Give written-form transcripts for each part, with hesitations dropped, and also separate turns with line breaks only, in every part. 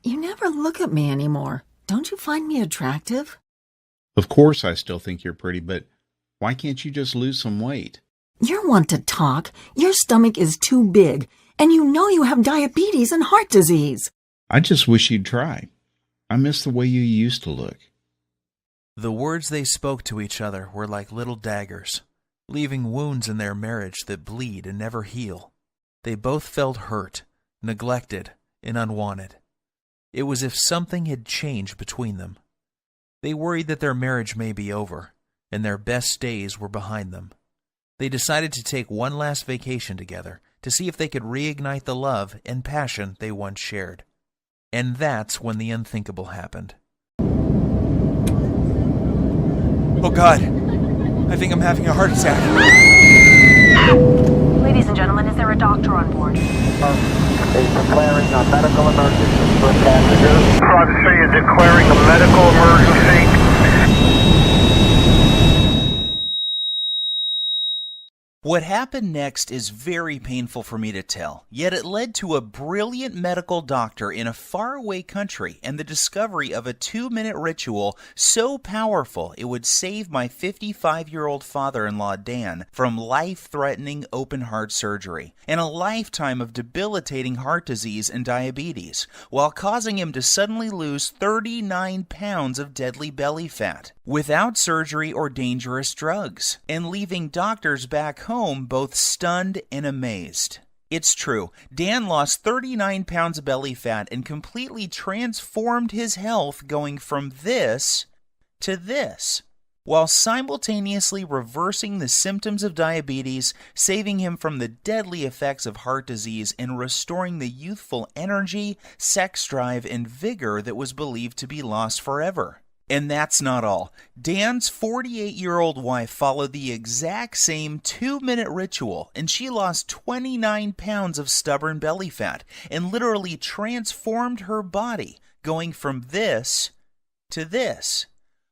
You never look at me anymore. Don't you find me attractive?
Of course, I still think you're pretty, but why can't you just lose some weight?
You're one to talk. Your stomach is too big, and you know you have diabetes and heart disease.
I just wish you'd try. I miss the way you used to look.
The words they spoke to each other were like little daggers, leaving wounds in their marriage that bleed and never heal. They both felt hurt, neglected, and unwanted. It was as if something had changed between them. They worried that their marriage may be over, and their best days were behind them. They decided to take one last vacation together to see if they could reignite the love and passion they once shared. And that's when the unthinkable happened. Oh God, I think I'm having a heart attack.
Ladies and gentlemen, is there a doctor on board?
Is declaring a medical emergency for passengers.
Private City is declaring a medical emergency.
What happened next is very painful for me to tell, yet it led to a brilliant medical doctor in a faraway country and the discovery of a 2-minute ritual so powerful it would save my 55-year-old father-in-law Dan from life-threatening open-heart surgery and a lifetime of debilitating heart disease and diabetes, while causing him to suddenly lose 39 pounds of deadly belly fat without surgery or dangerous drugs, and leaving doctors back home both stunned and amazed. It's true, Dan lost 39 pounds of belly fat and completely transformed his health, going from this to this, while simultaneously reversing the symptoms of diabetes, saving him from the deadly effects of heart disease, and restoring the youthful energy, sex drive, and vigor that was believed to be lost forever. And that's not all. Dan's 48-year-old wife followed the exact same 2-minute ritual, and she lost 29 pounds of stubborn belly fat and literally transformed her body, going from this to this,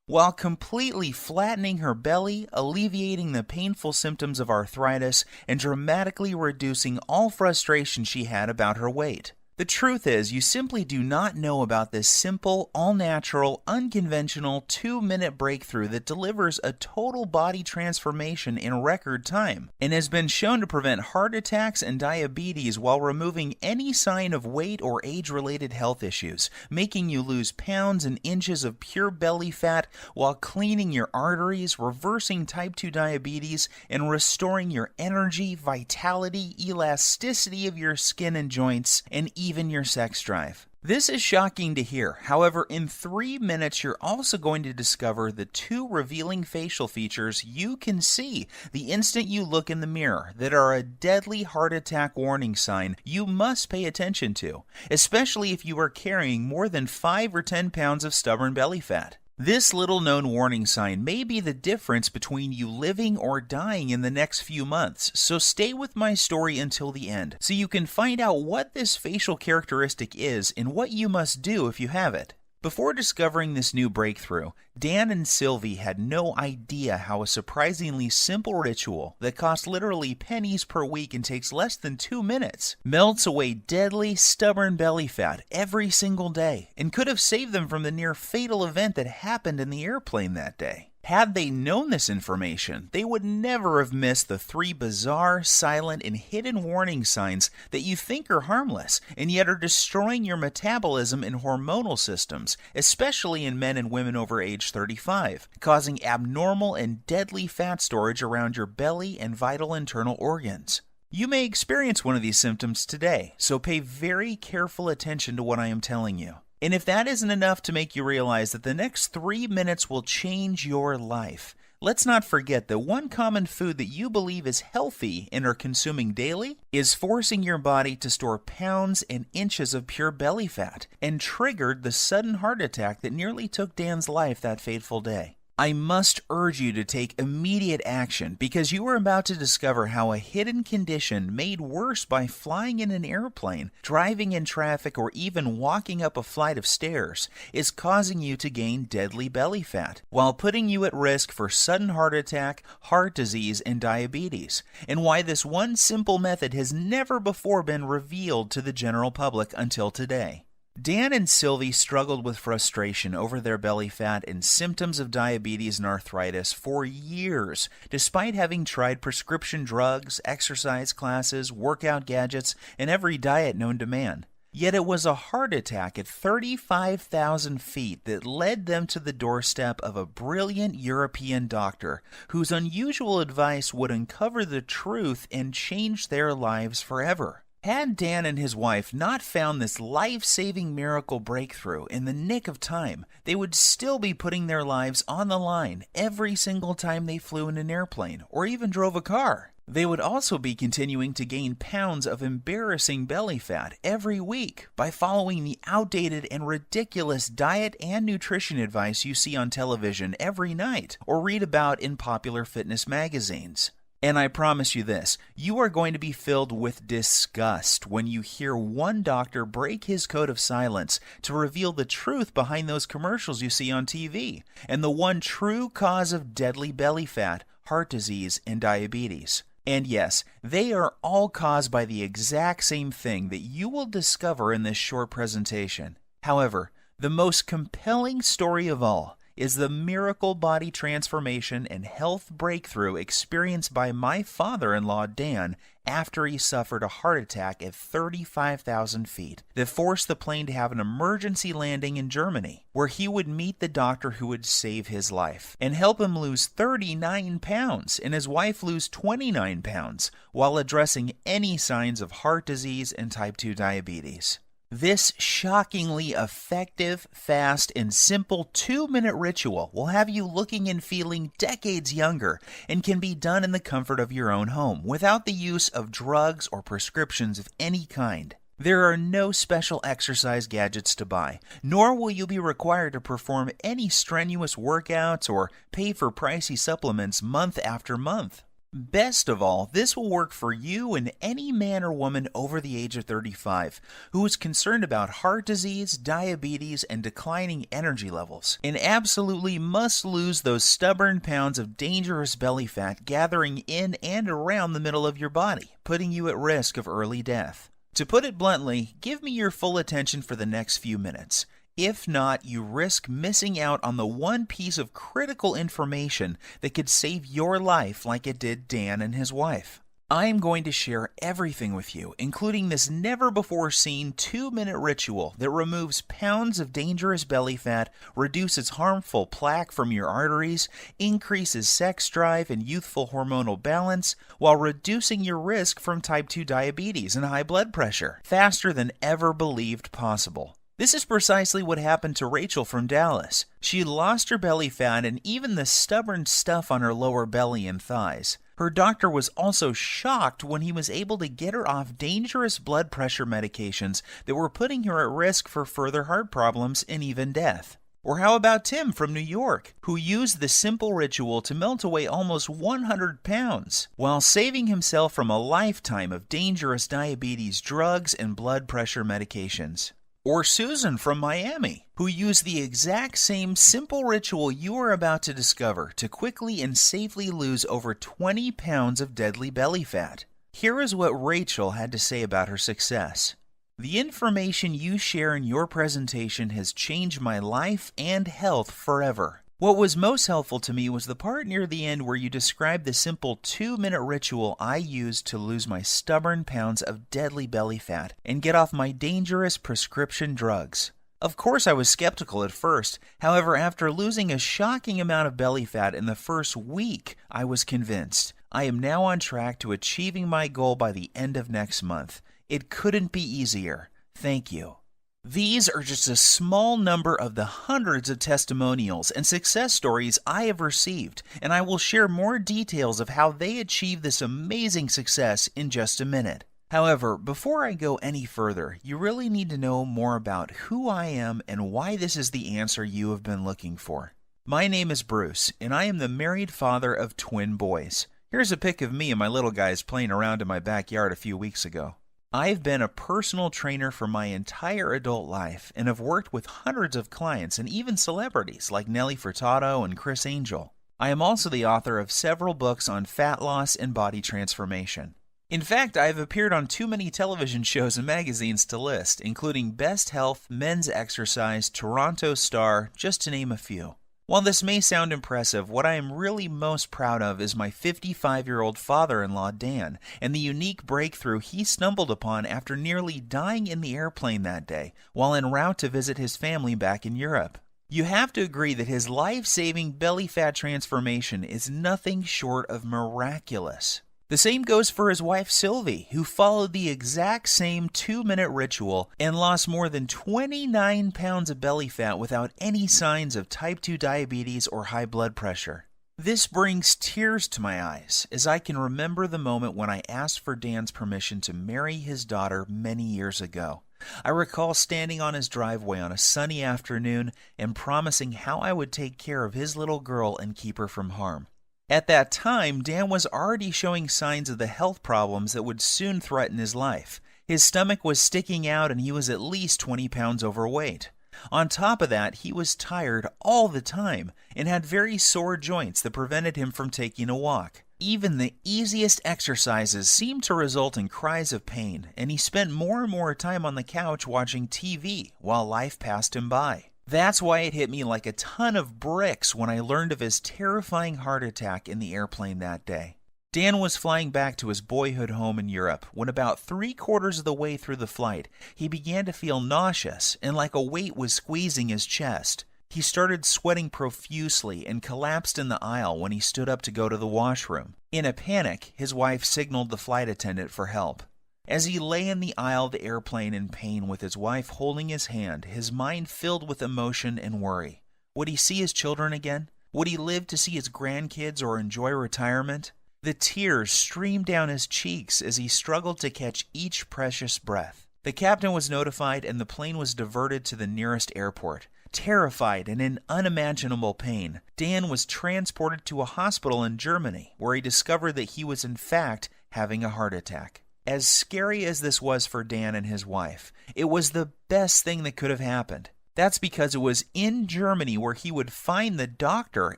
while completely flattening her belly, alleviating the painful symptoms of arthritis, and dramatically reducing all frustration she had about her weight. The truth is, you simply do not know about this simple, all-natural, unconventional 2-minute breakthrough that delivers a total body transformation in record time and has been shown to prevent heart attacks and diabetes while removing any sign of weight or age-related health issues, making you lose pounds and inches of pure belly fat while cleaning your arteries, reversing type 2 diabetes, and restoring your energy, vitality, elasticity of your skin and joints, and even your sex drive. This is shocking to hear. However, in 3 minutes, you're also going to discover the 2 revealing facial features you can see the instant you look in the mirror that are a deadly heart attack warning sign you must pay attention to, especially if you are carrying more than 5 or 10 pounds of stubborn belly fat. This little-known warning sign may be the difference between you living or dying in the next few months, so stay with my story until the end so you can find out what this facial characteristic is and what you must do if you have it. Before discovering this new breakthrough, Dan and Sylvie had no idea how a surprisingly simple ritual that costs literally pennies per week and takes less than 2 minutes melts away deadly, stubborn belly fat every single day and could have saved them from the near fatal event that happened in the airplane that day. Had they known this information, they would never have missed the 3 bizarre, silent, and hidden warning signs that you think are harmless and yet are destroying your metabolism and hormonal systems, especially in men and women over age 35, causing abnormal and deadly fat storage around your belly and vital internal organs. You may experience one of these symptoms today, so pay very careful attention to what I am telling you. And if that isn't enough to make you realize that the next 3 minutes will change your life, let's not forget that one common food that you believe is healthy and are consuming daily is forcing your body to store pounds and inches of pure belly fat and triggered the sudden heart attack that nearly took Dan's life that fateful day. I must urge you to take immediate action because you are about to discover how a hidden condition made worse by flying in an airplane, driving in traffic, or even walking up a flight of stairs is causing you to gain deadly belly fat while putting you at risk for sudden heart attack, heart disease, and diabetes, and why this one simple method has never before been revealed to the general public until today. Dan and Sylvie struggled with frustration over their belly fat and symptoms of diabetes and arthritis for years, despite having tried prescription drugs, exercise classes, workout gadgets, and every diet known to man. Yet it was a heart attack at 35,000 feet that led them to the doorstep of a brilliant European doctor whose unusual advice would uncover the truth and change their lives forever. Had Dan and his wife not found this life-saving miracle breakthrough in the nick of time, they would still be putting their lives on the line every single time they flew in an airplane or even drove a car. They would also be continuing to gain pounds of embarrassing belly fat every week by following the outdated and ridiculous diet and nutrition advice you see on television every night or read about in popular fitness magazines. And I promise you this, you are going to be filled with disgust when you hear one doctor break his code of silence to reveal the truth behind those commercials you see on TV and the one true cause of deadly belly fat, heart disease, and diabetes. And yes, they are all caused by the exact same thing that you will discover in this short presentation. However, the most compelling story of all is the miracle body transformation and health breakthrough experienced by my father-in-law Dan after he suffered a heart attack at 35,000 feet that forced the plane to have an emergency landing in Germany, where he would meet the doctor who would save his life and help him lose 39 pounds and his wife lose 29 pounds while addressing any signs of heart disease and type 2 diabetes. This shockingly effective, fast, and simple 2-minute ritual will have you looking and feeling decades younger and can be done in the comfort of your own home without the use of drugs or prescriptions of any kind. There are no special exercise gadgets to buy, nor will you be required to perform any strenuous workouts or pay for pricey supplements month after month. Best of all, this will work for you and any man or woman over the age of 35 who is concerned about heart disease, diabetes, and declining energy levels, and absolutely must lose those stubborn pounds of dangerous belly fat gathering in and around the middle of your body, putting you at risk of early death. To put it bluntly, give me your full attention for the next few minutes. If not, you risk missing out on the one piece of critical information that could save your life like it did Dan and his wife. I am going to share everything with you, including this never-before-seen 2-minute ritual that removes pounds of dangerous belly fat, reduces harmful plaque from your arteries, increases sex drive and youthful hormonal balance, while reducing your risk from type 2 diabetes and high blood pressure faster than ever believed possible. This is precisely what happened to Rachel from Dallas. She lost her belly fat and even the stubborn stuff on her lower belly and thighs. Her doctor was also shocked when he was able to get her off dangerous blood pressure medications that were putting her at risk for further heart problems and even death. Or how about Tim from New York, who used the simple ritual to melt away almost 100 pounds, while saving himself from a lifetime of dangerous diabetes drugs and blood pressure medications. Or Susan from Miami, who used the exact same simple ritual you are about to discover to quickly and safely lose over 20 pounds of deadly belly fat. Here is what Rachel had to say about her success. The information you share in your presentation has changed my life and health forever. What was most helpful to me was the part near the end where you described the simple 2-minute ritual I used to lose my stubborn pounds of deadly belly fat and get off my dangerous prescription drugs. Of course, I was skeptical at first. However, after losing a shocking amount of belly fat in the first week, I was convinced. I am now on track to achieving my goal by the end of next month. It couldn't be easier. Thank you. These are just a small number of the hundreds of testimonials and success stories I have received, and I will share more details of how they achieved this amazing success in just a minute. However, before I go any further, you really need to know more about who I am and why this is the answer you have been looking for. My name is Bruce, and I am the married father of twin boys. Here's a pic of me and my little guys playing around in my backyard a few weeks ago. I've been a personal trainer for my entire adult life and have worked with hundreds of clients and even celebrities like Nelly Furtado and Chris Angel. I am also the author of several books on fat loss and body transformation. In fact, I've appeared on too many television shows and magazines to list, including Best Health, Men's Exercise, Toronto Star, just to name a few. While this may sound impressive, what I am really most proud of is my 55-year-old father-in-law, Dan, and the unique breakthrough he stumbled upon after nearly dying in the airplane that day, while en route to visit his family back in Europe. You have to agree that his life-saving belly fat transformation is nothing short of miraculous. The same goes for his wife Sylvie, who followed the exact same 2-minute ritual and lost more than 29 pounds of belly fat without any signs of type 2 diabetes or high blood pressure. This brings tears to my eyes as I can remember the moment when I asked for Dan's permission to marry his daughter many years ago. I recall standing on his driveway on a sunny afternoon and promising how I would take care of his little girl and keep her from harm. At that time, Dan was already showing signs of the health problems that would soon threaten his life. His stomach was sticking out and he was at least 20 pounds overweight. On top of that, he was tired all the time and had very sore joints that prevented him from taking a walk. Even the easiest exercises seemed to result in cries of pain, and he spent more and more time on the couch watching TV while life passed him by. That's why it hit me like a ton of bricks when I learned of his terrifying heart attack in the airplane that day. Dan was flying back to his boyhood home in Europe when about 3/4 of the way through the flight, he began to feel nauseous and like a weight was squeezing his chest. He started sweating profusely and collapsed in the aisle when he stood up to go to the washroom. In a panic, his wife signaled the flight attendant for help. As he lay in the aisle of the airplane in pain with his wife holding his hand, his mind filled with emotion and worry. Would he see his children again? Would he live to see his grandkids or enjoy retirement? The tears streamed down his cheeks as he struggled to catch each precious breath. The captain was notified and the plane was diverted to the nearest airport. Terrified and in unimaginable pain, Dan was transported to a hospital in Germany where he discovered that he was in fact having a heart attack. As scary as this was for Dan and his wife, it was the best thing that could have happened. That's because it was in Germany where he would find the doctor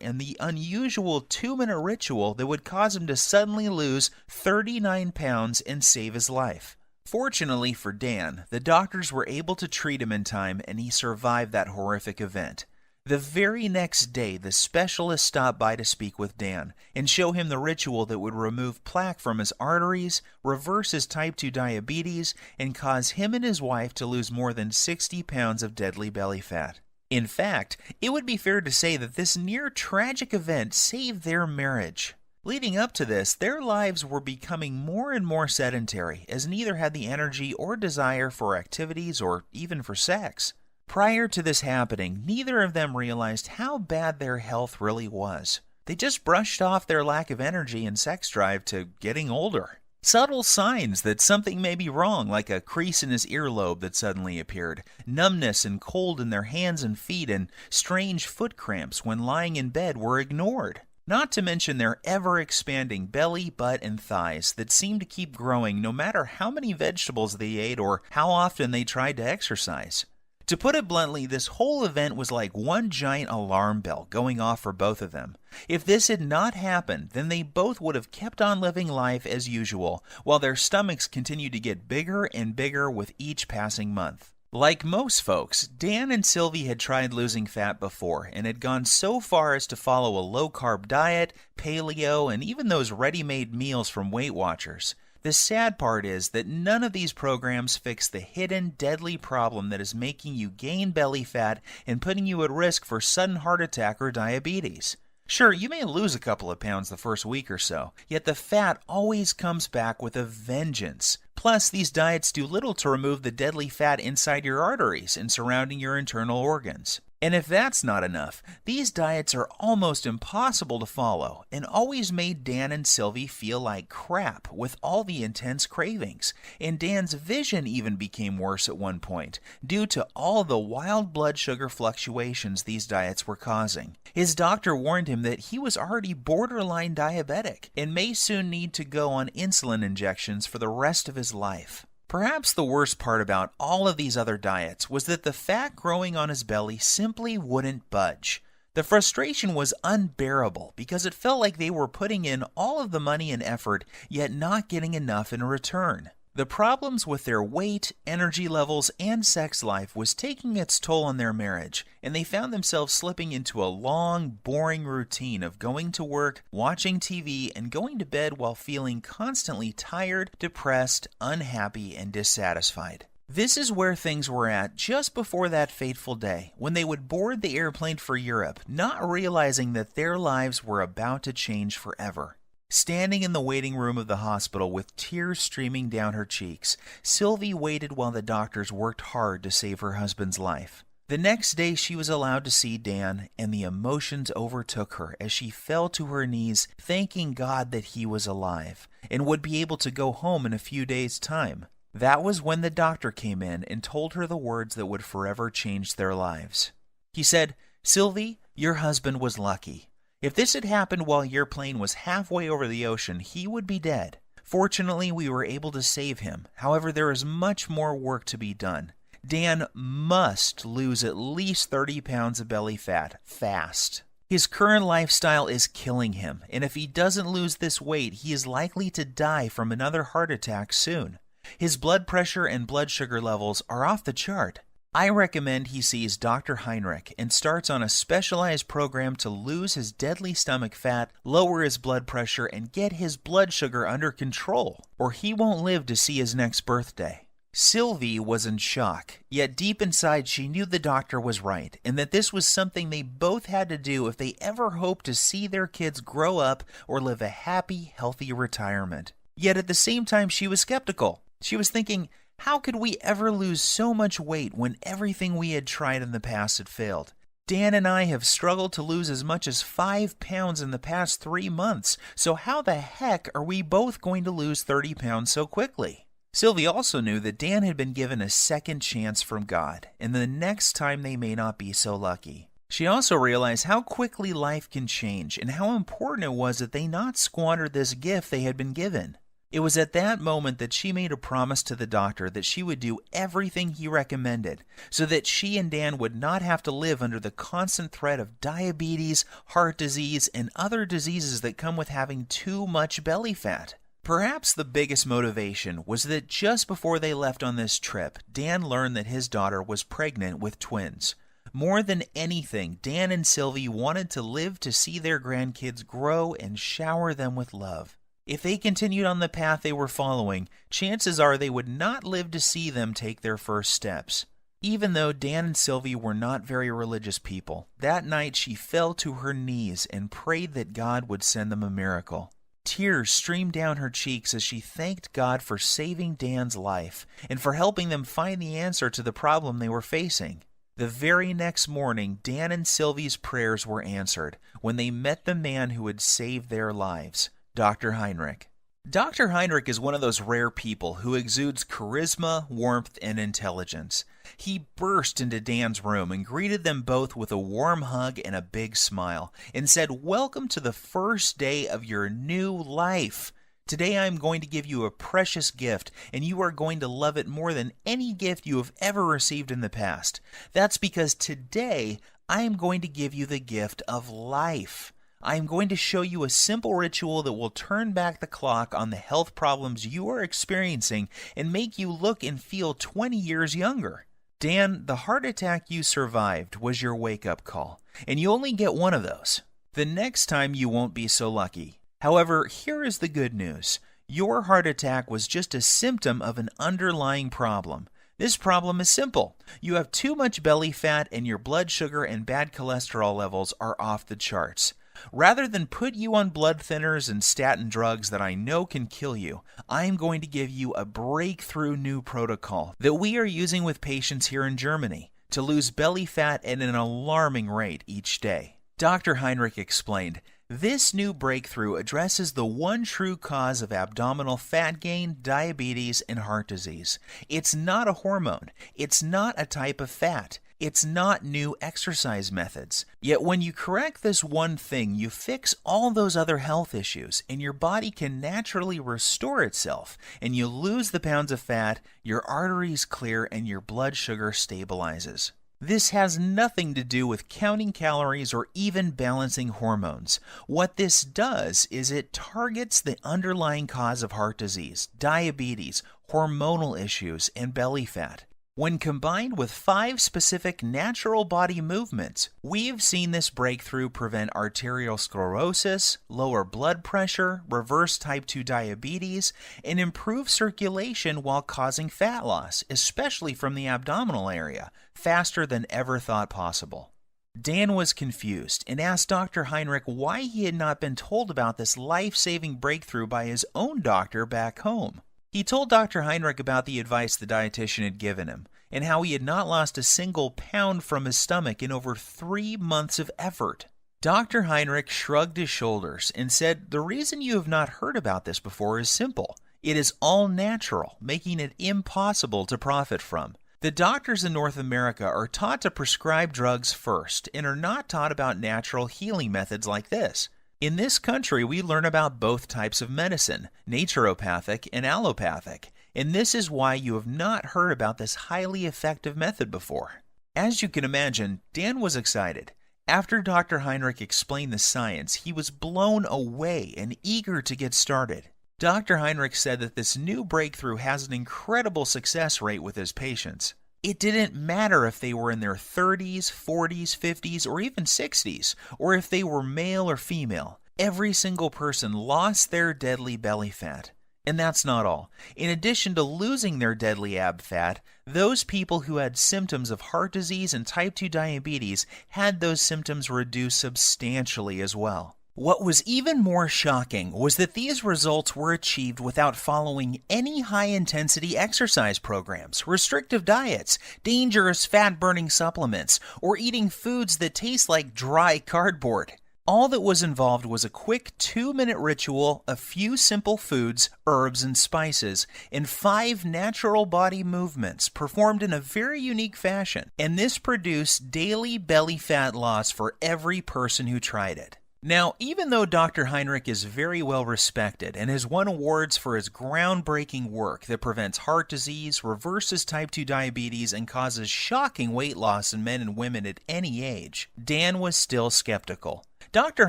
and the unusual 2-minute ritual that would cause him to suddenly lose 39 pounds and save his life. Fortunately for Dan, the doctors were able to treat him in time and he survived that horrific event. The very next day, the specialist stopped by to speak with Dan and show him the ritual that would remove plaque from his arteries, reverse his type 2 diabetes, and cause him and his wife to lose more than 60 pounds of deadly belly fat. In fact, it would be fair to say that this near-tragic event saved their marriage. Leading up to this, their lives were becoming more and more sedentary, as neither had the energy or desire for activities or even for sex. Prior to this happening, neither of them realized how bad their health really was. They just brushed off their lack of energy and sex drive to getting older. Subtle signs that something may be wrong, like a crease in his earlobe that suddenly appeared, numbness and cold in their hands and feet, and strange foot cramps when lying in bed were ignored. Not to mention their ever-expanding belly, butt, and thighs that seemed to keep growing no matter how many vegetables they ate or how often they tried to exercise. To put it bluntly, this whole event was like one giant alarm bell going off for both of them. If this had not happened, then they both would have kept on living life as usual, while their stomachs continued to get bigger and bigger with each passing month. Like most folks, Dan and Sylvie had tried losing fat before and had gone so far as to follow a low-carb diet, paleo, and even those ready-made meals from Weight Watchers. The sad part is that none of these programs fix the hidden, deadly problem that is making you gain belly fat and putting you at risk for sudden heart attack or diabetes. Sure, you may lose a couple of pounds the first week or so, yet the fat always comes back with a vengeance. Plus, these diets do little to remove the deadly fat inside your arteries and surrounding your internal organs. And if that's not enough, these diets are almost impossible to follow and always made Dan and Sylvie feel like crap with all the intense cravings. And Dan's vision even became worse at one point due to all the wild blood sugar fluctuations these diets were causing. His doctor warned him that he was already borderline diabetic and may soon need to go on insulin injections for the rest of his life. Perhaps the worst part about all of these other diets was that the fat growing on his belly simply wouldn't budge. The frustration was unbearable because it felt like they were putting in all of the money and effort, yet not getting enough in return. The problems with their weight, energy levels, and sex life was taking its toll on their marriage, and they found themselves slipping into a long, boring routine of going to work, watching TV, and going to bed while feeling constantly tired, depressed, unhappy, and dissatisfied. This is where things were at just before that fateful day, when they would board the airplane for Europe, not realizing that their lives were about to change forever. Standing in the waiting room of the hospital with tears streaming down her cheeks, Sylvie waited while the doctors worked hard to save her husband's life. The next day she was allowed to see Dan, and the emotions overtook her as she fell to her knees, thanking God that he was alive, and would be able to go home in a few days' time. That was when the doctor came in and told her the words that would forever change their lives. He said, "Sylvie, your husband was lucky. If this had happened while your plane was halfway over the ocean, he would be dead. Fortunately, we were able to save him. However, there is much more work to be done. Dan must lose at least 30 pounds of belly fat, fast. His current lifestyle is killing him, and if he doesn't lose this weight, he is likely to die from another heart attack soon. His blood pressure and blood sugar levels are off the chart. I recommend he sees Dr. Heinrich and starts on a specialized program to lose his deadly stomach fat, lower his blood pressure, and get his blood sugar under control, or he won't live to see his next birthday." Sylvie was in shock, yet deep inside she knew the doctor was right, and that this was something they both had to do if they ever hoped to see their kids grow up or live a happy, healthy retirement. Yet at the same time she was skeptical. She was thinking, how could we ever lose so much weight when everything we had tried in the past had failed? Dan and I have struggled to lose as much as 5 pounds in the past 3 months, so how the heck are we both going to lose 30 pounds so quickly? Sylvie also knew that Dan had been given a second chance from God, and the next time they may not be so lucky. She also realized how quickly life can change and how important it was that they not squander this gift they had been given. It was at that moment that she made a promise to the doctor that she would do everything he recommended so that she and Dan would not have to live under the constant threat of diabetes, heart disease, and other diseases that come with having too much belly fat. Perhaps the biggest motivation was that just before they left on this trip, Dan learned that his daughter was pregnant with twins. More than anything, Dan and Sylvie wanted to live to see their grandkids grow and shower them with love. If they continued on the path they were following, chances are they would not live to see them take their first steps. Even though Dan and Sylvie were not very religious people, that night she fell to her knees and prayed that God would send them a miracle. Tears streamed down her cheeks as she thanked God for saving Dan's life and for helping them find the answer to the problem they were facing. The very next morning, Dan and Sylvie's prayers were answered when they met the man who had saved their lives, Dr. Heinrich. Dr. Heinrich is one of those rare people who exudes charisma, warmth, and intelligence. He burst into Dan's room and greeted them both with a warm hug and a big smile, and said, "Welcome to the first day of your new life. Today I am going to give you a precious gift, and you are going to love it more than any gift you have ever received in the past. That's because today I am going to give you the gift of life. I am going to show you a simple ritual that will turn back the clock on the health problems you are experiencing and make you look and feel 20 years younger. Dan, the heart attack you survived was your wake-up call, and you only get one of those. The next time you won't be so lucky. However, here is the good news. Your heart attack was just a symptom of an underlying problem. This problem is simple. You have too much belly fat and your blood sugar and bad cholesterol levels are off the charts. Rather than put you on blood thinners and statin drugs that I know can kill you, I am going to give you a breakthrough new protocol that we are using with patients here in Germany to lose belly fat at an alarming rate each day. Dr. Heinrich explained, this new breakthrough addresses the one true cause of abdominal fat gain, diabetes, and heart disease. It's not a hormone. It's not a type of fat. It's not new exercise methods. Yet when you correct this one thing, you fix all those other health issues, and your body can naturally restore itself, and you lose the pounds of fat, your arteries clear, and your blood sugar stabilizes. This has nothing to do with counting calories or even balancing hormones. What this does is it targets the underlying cause of heart disease, diabetes, hormonal issues, and belly fat. When combined with 5 specific natural body movements, we've seen this breakthrough prevent arterial sclerosis, lower blood pressure, reverse type 2 diabetes, and improve circulation while causing fat loss, especially from the abdominal area, faster than ever thought possible. Dan was confused and asked Dr. Heinrich why he had not been told about this life-saving breakthrough by his own doctor back home. He told Dr. Heinrich about the advice the dietitian had given him, and how he had not lost a single pound from his stomach in over 3 months of effort. Dr. Heinrich shrugged his shoulders and said, "The reason you have not heard about this before is simple. It is all natural, making it impossible to profit from. The doctors in North America are taught to prescribe drugs first and are not taught about natural healing methods like this. In this country, we learn about both types of medicine, naturopathic and allopathic, and this is why you have not heard about this highly effective method before." As you can imagine, Dan was excited. After Dr. Heinrich explained the science, he was blown away and eager to get started. Dr. Heinrich said that this new breakthrough has an incredible success rate with his patients. It didn't matter if they were in their 30s, 40s, 50s, or even 60s, or if they were male or female. Every single person lost their deadly belly fat. And that's not all. In addition to losing their deadly ab fat, those people who had symptoms of heart disease and type 2 diabetes had those symptoms reduced substantially as well. What was even more shocking was that these results were achieved without following any high-intensity exercise programs, restrictive diets, dangerous fat-burning supplements, or eating foods that taste like dry cardboard. All that was involved was a quick 2-minute ritual, a few simple foods, herbs, and spices, and 5 natural body movements performed in a very unique fashion. And this produced daily belly fat loss for every person who tried it. Now, even though Dr. Heinrich is very well respected and has won awards for his groundbreaking work that prevents heart disease, reverses type 2 diabetes, and causes shocking weight loss in men and women at any age, Dan was still skeptical. Dr.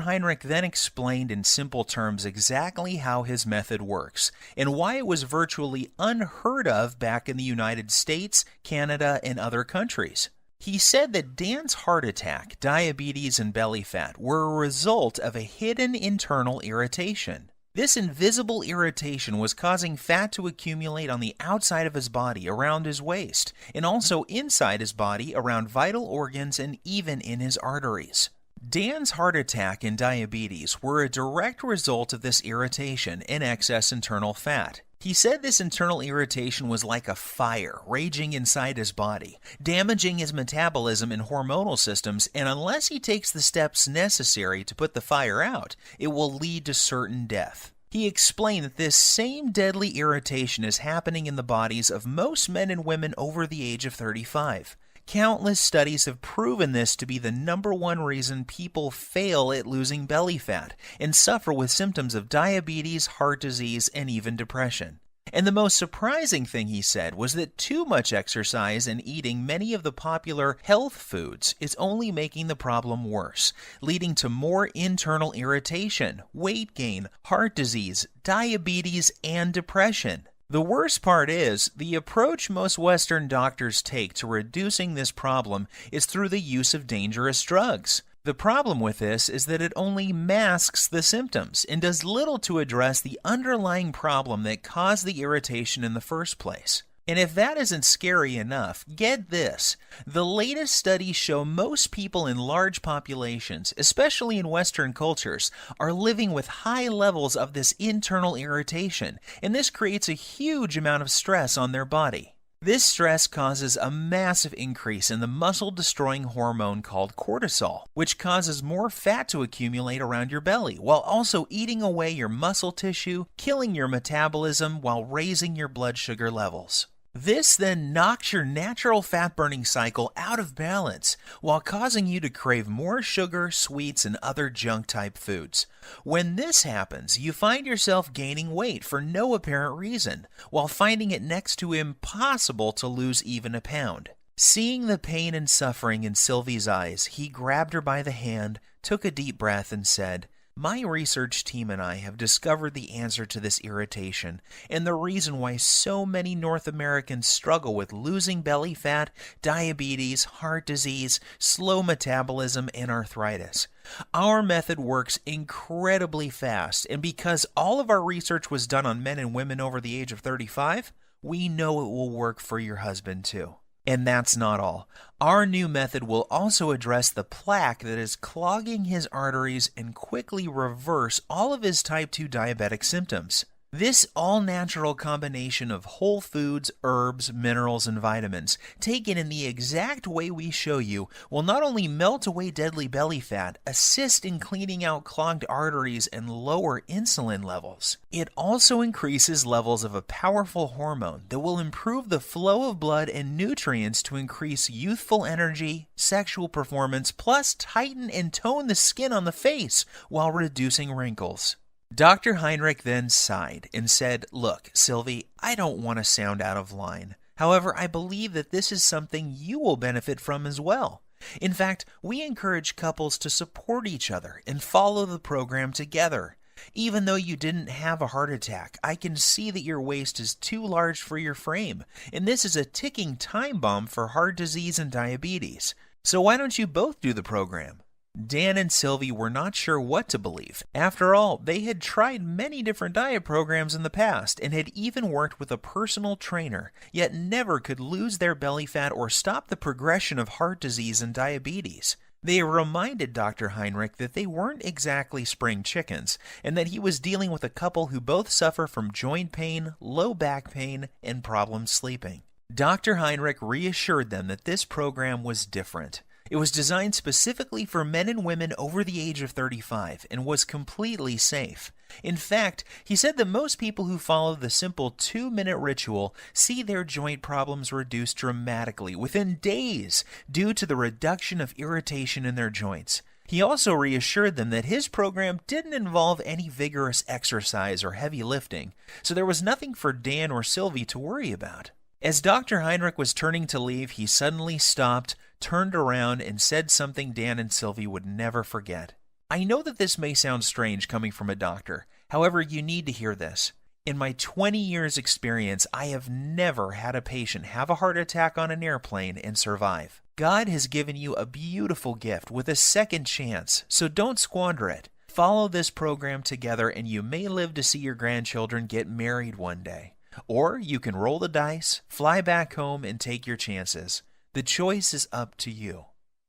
Heinrich then explained in simple terms exactly how his method works and why it was virtually unheard of back in the United States, Canada, and other countries. He said that Dan's heart attack, diabetes, and belly fat were a result of a hidden internal irritation. This invisible irritation was causing fat to accumulate on the outside of his body around his waist, and also inside his body around vital organs and even in his arteries. Dan's heart attack and diabetes were a direct result of this irritation and excess internal fat. He said this internal irritation was like a fire raging inside his body, damaging his metabolism and hormonal systems, and unless he takes the steps necessary to put the fire out, it will lead to certain death. He explained that this same deadly irritation is happening in the bodies of most men and women over the age of 35. Countless studies have proven this to be the #1 reason people fail at losing belly fat and suffer with symptoms of diabetes, heart disease, and even depression. And the most surprising thing he said was that too much exercise and eating many of the popular health foods is only making the problem worse, leading to more internal irritation, weight gain, heart disease, diabetes, and depression. The worst part is, the approach most Western doctors take to reducing this problem is through the use of dangerous drugs. The problem with this is that it only masks the symptoms and does little to address the underlying problem that caused the irritation in the first place. And if that isn't scary enough, get this. The latest studies show most people in large populations, especially in Western cultures, are living with high levels of this internal irritation, and this creates a huge amount of stress on their body. This stress causes a massive increase in the muscle-destroying hormone called cortisol, which causes more fat to accumulate around your belly, while also eating away your muscle tissue, killing your metabolism while raising your blood sugar levels. This then knocks your natural fat-burning cycle out of balance, while causing you to crave more sugar, sweets, and other junk-type foods. When this happens, you find yourself gaining weight for no apparent reason, while finding it next to impossible to lose even a pound. Seeing the pain and suffering in Sylvie's eyes, he grabbed her by the hand, took a deep breath, and said, "My research team and I have discovered the answer to this irritation and the reason why so many North Americans struggle with losing belly fat, diabetes, heart disease, slow metabolism, and arthritis. Our method works incredibly fast, and because all of our research was done on men and women over the age of 35, we know it will work for your husband too." And that's not all. Our new method will also address the plaque that is clogging his arteries and quickly reverse all of his type 2 diabetic symptoms. This all-natural combination of whole foods, herbs, minerals, and vitamins, taken in the exact way we show you, will not only melt away deadly belly fat, assist in cleaning out clogged arteries, and lower insulin levels. It also increases levels of a powerful hormone that will improve the flow of blood and nutrients to increase youthful energy, sexual performance, plus tighten and tone the skin on the face while reducing wrinkles. Dr. Heinrich then sighed and said, "Look, Sylvie, I don't want to sound out of line. However, I believe that this is something you will benefit from as well. In fact, we encourage couples to support each other and follow the program together. Even though you didn't have a heart attack, I can see that your waist is too large for your frame, and this is a ticking time bomb for heart disease and diabetes. So why don't you both do the program?" Dan and Sylvie were not sure what to believe. After all, they had tried many different diet programs in the past and had even worked with a personal trainer, yet never could lose their belly fat or stop the progression of heart disease and diabetes. They reminded Dr. Heinrich that they weren't exactly spring chickens, and that he was dealing with a couple who both suffer from joint pain, low back pain, and problems sleeping. Dr. Heinrich reassured them that this program was different. It was designed specifically for men and women over the age of 35 and was completely safe. In fact, he said that most people who follow the simple 2-minute ritual see their joint problems reduced dramatically within days due to the reduction of irritation in their joints. He also reassured them that his program didn't involve any vigorous exercise or heavy lifting, so there was nothing for Dan or Sylvie to worry about. As Dr. Heinrich was turning to leave, he suddenly stopped, turned around, and said something Dan and Sylvie would never forget. "I know that this may sound strange coming from a doctor. However, you need to hear this. In my 20 years experience, I have never had a patient have a heart attack on an airplane and survive. God has given you a beautiful gift with a second chance, so don't squander it. Follow this program together and you may live to see your grandchildren get married one day. Or you can roll the dice, fly back home, and take your chances. The choice is up to you."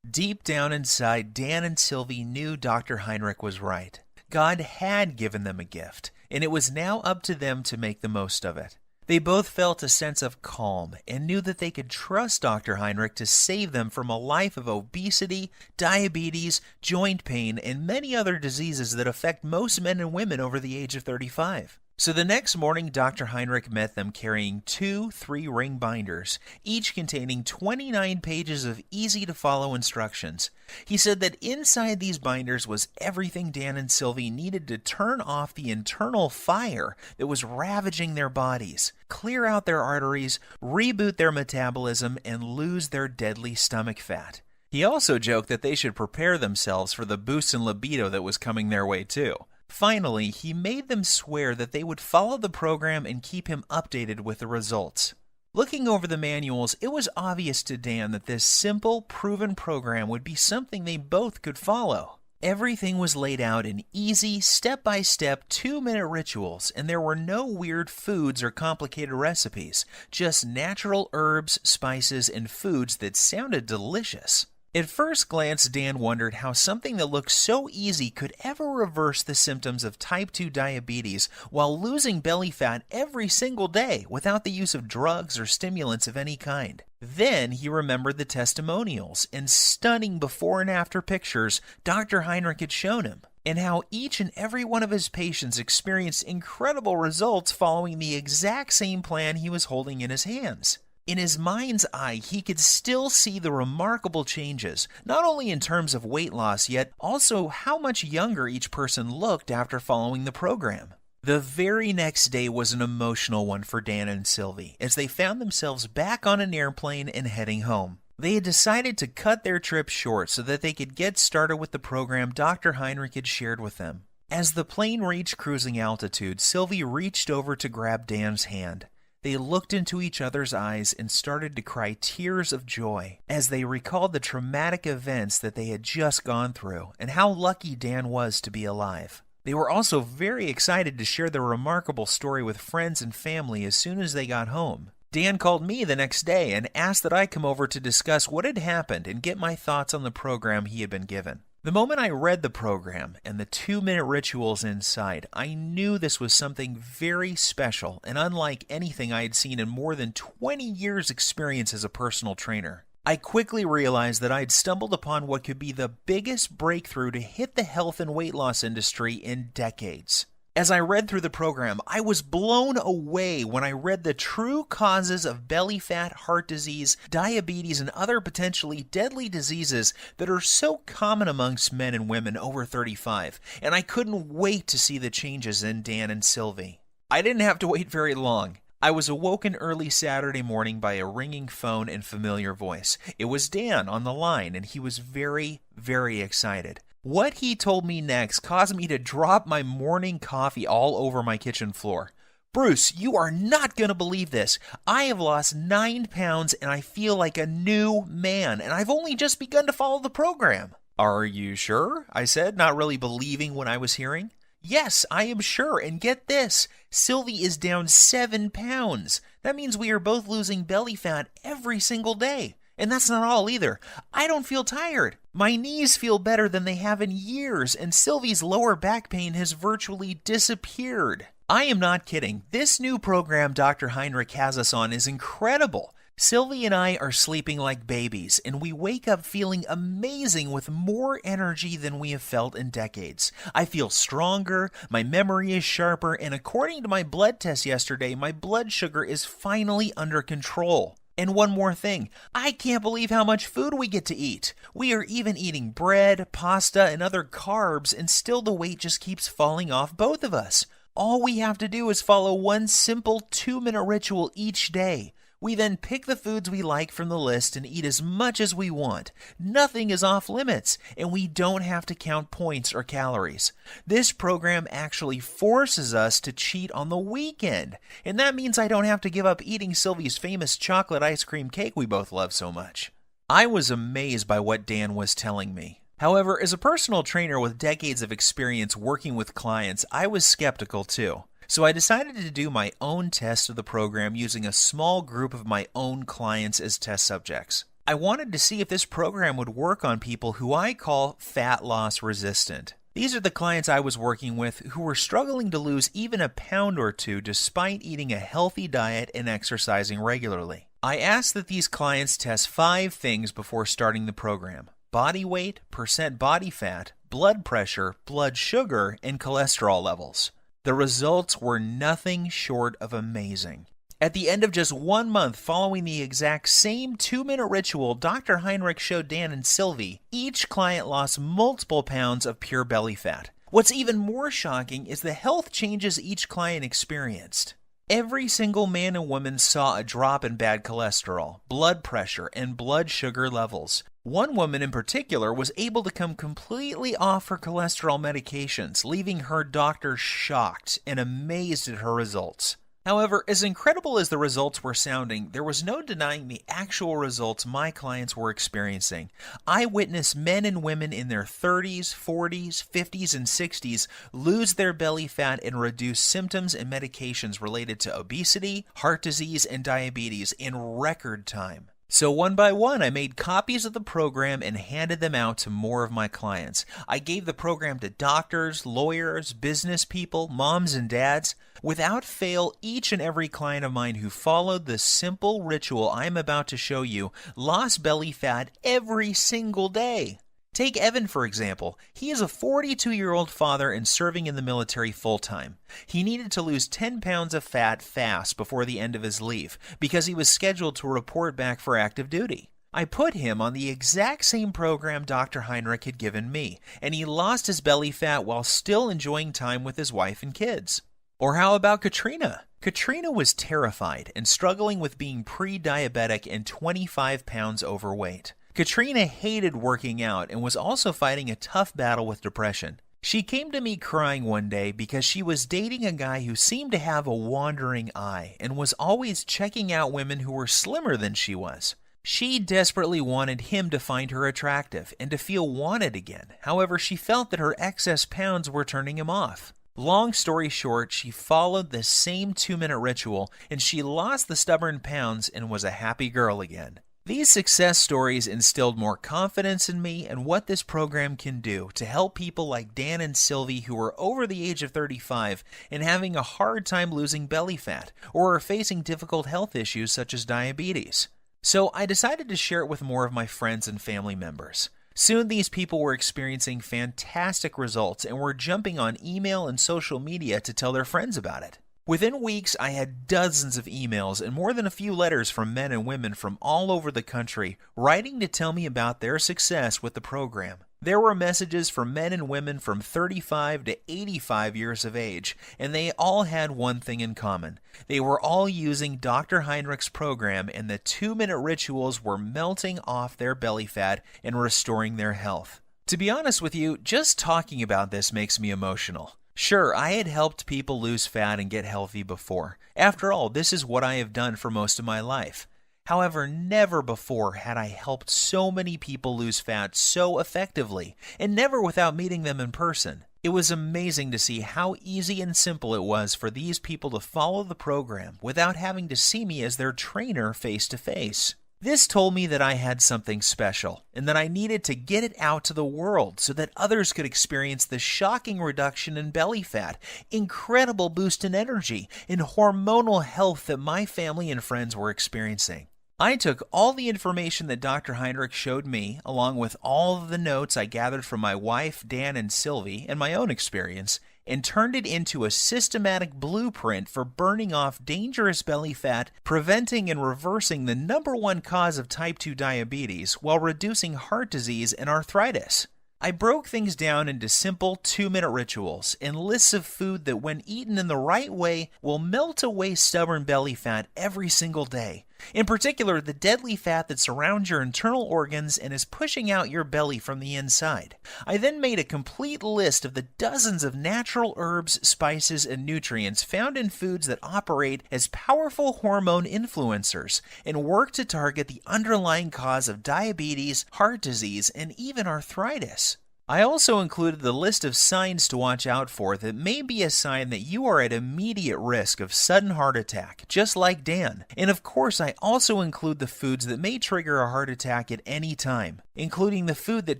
Deep down inside, Dan and Sylvie knew Dr. Heinrich was right. God had given them a gift, and it was now up to them to make the most of it. They both felt a sense of calm and knew that they could trust Dr. Heinrich to save them from a life of obesity, diabetes, joint pain, and many other diseases that affect most men and women over the age of 35. So the next morning, Dr. Heinrich met them carrying 2 3-ring binders, each containing 29 pages of easy-to-follow instructions. He said that inside these binders was everything Dan and Sylvie needed to turn off the internal fire that was ravaging their bodies, clear out their arteries, reboot their metabolism, and lose their deadly stomach fat. He also joked that they should prepare themselves for the boost in libido that was coming their way too. Finally, he made them swear that they would follow the program and keep him updated with the results. Looking over the manuals, it was obvious to Dan that this simple, proven program would be something they both could follow. Everything was laid out in easy, step-by-step, 2-minute rituals, and there were no weird foods or complicated recipes, just natural herbs, spices, and foods that sounded delicious. At first glance, Dan wondered how something that looked so easy could ever reverse the symptoms of type 2 diabetes while losing belly fat every single day without the use of drugs or stimulants of any kind. Then he remembered the testimonials and stunning before and after pictures Dr. Heinrich had shown him, and how each and every one of his patients experienced incredible results following the exact same plan he was holding in his hands. In his mind's eye, he could still see the remarkable changes, not only in terms of weight loss, yet also how much younger each person looked after following the program. The very next day was an emotional one for Dan and Sylvie, as they found themselves back on an airplane and heading home. They had decided to cut their trip short so that they could get started with the program Dr. Heinrich had shared with them. As the plane reached cruising altitude, Sylvie reached over to grab Dan's hand. They looked into each other's eyes and started to cry tears of joy as they recalled the traumatic events that they had just gone through and how lucky Dan was to be alive. They were also very excited to share their remarkable story with friends and family as soon as they got home. Dan called me the next day and asked that I come over to discuss what had happened and get my thoughts on the program he had been given. The moment I read the program and the 2-minute rituals inside, I knew this was something very special and unlike anything I had seen in more than 20 years' experience as a personal trainer. I quickly realized that I had stumbled upon what could be the biggest breakthrough to hit the health and weight loss industry in decades. As I read through the program, I was blown away when I read the true causes of belly fat, heart disease, diabetes, and other potentially deadly diseases that are so common amongst men and women over 35, and I couldn't wait to see the changes in Dan and Sylvie. I didn't have to wait very long. I was awoken early Saturday morning by a ringing phone and familiar voice. It was Dan on the line, and he was very, very excited. What he told me next caused me to drop my morning coffee all over my kitchen floor. Bruce, you are not going to believe this. I have lost 9 pounds and I feel like a new man, and I've only just begun to follow the program. Are you sure? I said, not really believing what I was hearing. Yes, I am sure, and get this, Sylvie is down 7 pounds. That means we are both losing belly fat every single day. And that's not all either. I don't feel tired. My knees feel better than they have in years, and Sylvie's lower back pain has virtually disappeared. I am not kidding. This new program Dr. Heinrich has us on is incredible. Sylvie and I are sleeping like babies, and we wake up feeling amazing with more energy than we have felt in decades. I feel stronger, my memory is sharper, and according to my blood test yesterday, my blood sugar is finally under control. And one more thing, I can't believe how much food we get to eat. We are even eating bread, pasta, and other carbs, and still the weight just keeps falling off both of us. All we have to do is follow one simple 2-minute ritual each day. We then pick the foods we like from the list and eat as much as we want. Nothing is off limits, and we don't have to count points or calories. This program actually forces us to cheat on the weekend, and that means I don't have to give up eating Sylvie's famous chocolate ice cream cake we both love so much. I was amazed by what Dan was telling me. However, as a personal trainer with decades of experience working with clients, I was skeptical too. So I decided to do my own test of the program using a small group of my own clients as test subjects. I wanted to see if this program would work on people who I call fat loss resistant. These are the clients I was working with who were struggling to lose even a pound or two despite eating a healthy diet and exercising regularly. I asked that these clients test 5 things before starting the program: body weight, percent body fat, blood pressure, blood sugar, and cholesterol levels. The results were nothing short of amazing. At the end of just 1 month following the exact same 2-minute ritual Dr. Heinrich showed Dan and Sylvie, each client lost multiple pounds of pure belly fat. What's even more shocking is the health changes each client experienced. Every single man and woman saw a drop in bad cholesterol, blood pressure, and blood sugar levels. One woman in particular was able to come completely off her cholesterol medications, leaving her doctor shocked and amazed at her results. However, as incredible as the results were sounding, there was no denying the actual results my clients were experiencing. I witnessed men and women in their 30s, 40s, 50s, and 60s lose their belly fat and reduce symptoms and medications related to obesity, heart disease, and diabetes in record time. So one by one, I made copies of the program and handed them out to more of my clients. I gave the program to doctors, lawyers, business people, moms and dads. Without fail, each and every client of mine who followed the simple ritual I'm about to show you lost belly fat every single day. Take Evan, for example. He is a 42-year-old father and serving in the military full-time. He needed to lose 10 pounds of fat fast before the end of his leave because he was scheduled to report back for active duty. I put him on the exact same program Dr. Heinrich had given me, and he lost his belly fat while still enjoying time with his wife and kids. Or how about Katrina? Katrina was terrified and struggling with being pre-diabetic and 25 pounds overweight. Katrina hated working out and was also fighting a tough battle with depression. She came to me crying one day because she was dating a guy who seemed to have a wandering eye and was always checking out women who were slimmer than she was. She desperately wanted him to find her attractive and to feel wanted again. However, she felt that her excess pounds were turning him off. Long story short, she followed the same 2-minute ritual and she lost the stubborn pounds and was a happy girl again. These success stories instilled more confidence in me and what this program can do to help people like Dan and Sylvie who are over the age of 35 and having a hard time losing belly fat or are facing difficult health issues such as diabetes. So I decided to share it with more of my friends and family members. Soon these people were experiencing fantastic results and were jumping on email and social media to tell their friends about it. Within weeks, I had dozens of emails and more than a few letters from men and women from all over the country writing to tell me about their success with the program. There were messages from men and women from 35 to 85 years of age, and they all had one thing in common. They were all using Dr. Heinrich's program, and the 2-minute rituals were melting off their belly fat and restoring their health. To be honest with you, just talking about this makes me emotional. Sure, I had helped people lose fat and get healthy before. After all, this is what I have done for most of my life. However, never before had I helped so many people lose fat so effectively, and never without meeting them in person. It was amazing to see how easy and simple it was for these people to follow the program without having to see me as their trainer face to face. This told me that I had something special and that I needed to get it out to the world so that others could experience the shocking reduction in belly fat, incredible boost in energy, and hormonal health that my family and friends were experiencing. I took all the information that Dr. Heinrich showed me, along with all of the notes I gathered from my wife, Dan, and Sylvie, and my own experience, and turned it into a systematic blueprint for burning off dangerous belly fat, preventing and reversing the #1 cause of type 2 diabetes while reducing heart disease and arthritis. I broke things down into simple 2-minute rituals and lists of food that when eaten in the right way will melt away stubborn belly fat every single day. In particular, the deadly fat that surrounds your internal organs and is pushing out your belly from the inside. I then made a complete list of the dozens of natural herbs, spices, and nutrients found in foods that operate as powerful hormone influencers and work to target the underlying cause of diabetes, heart disease, and even arthritis. I also included the list of signs to watch out for that may be a sign that you are at immediate risk of sudden heart attack, just like Dan. And of course, I also include the foods that may trigger a heart attack at any time, including the food that